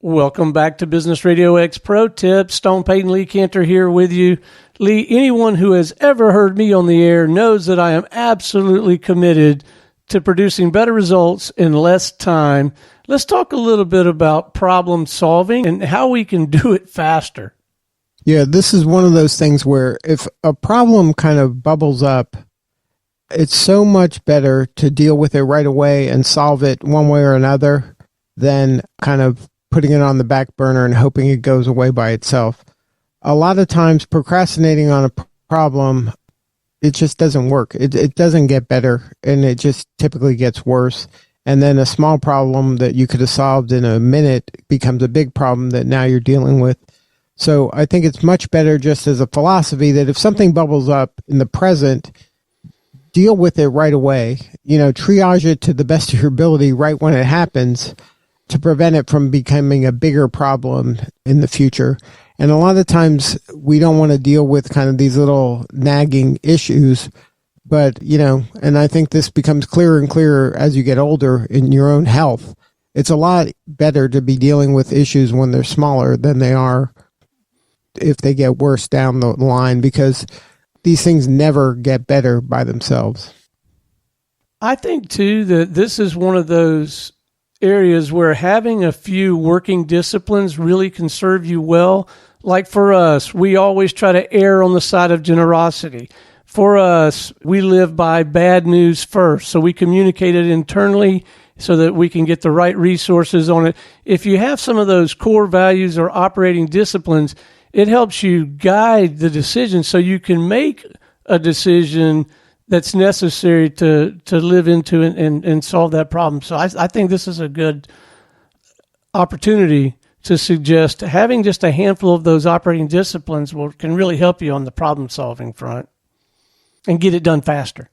Welcome back to Business RadioX Pro Tip. Stone Payton and Lee Kantor here with you. Lee, anyone who has ever heard me on the air knows that I am absolutely committed to producing better results in less time. Let's talk a little bit about problem solving and how we can do it faster. Yeah, this is one of those things where if a problem kind of bubbles up, it's so much better to deal with it right away and solve it one way or another than kind of putting it on the back burner and hoping it goes away by itself. A lot of times procrastinating on a problem, it just doesn't work. It doesn't get better, and it just typically gets worse. And then a small problem that you could have solved in a minute becomes a big problem that now you're dealing with. So I think it's much better, just as a philosophy, that if something bubbles up in the present, deal with it right away. Triage it to the best of your ability right when it happens, to prevent it from becoming a bigger problem in the future. And a lot of times we don't want to deal with kind of these little nagging issues, but, and I think this becomes clearer and clearer as you get older in your own health. It's a lot better to be dealing with issues when they're smaller than they are if they get worse down the line, because these things never get better by themselves. I think, too, that this is one of those areas where having a few working disciplines really can serve you well. Like for us, we always try to err on the side of generosity. For us, we live by bad news first. So we communicate it internally so that we can get the right resources on it. If you have some of those core values or operating disciplines, it helps you guide the decision so you can make a decision that's necessary to live into and solve that problem. So I think this is a good opportunity to suggest having just a handful of those operating disciplines can really help you on the problem-solving front and get it done faster.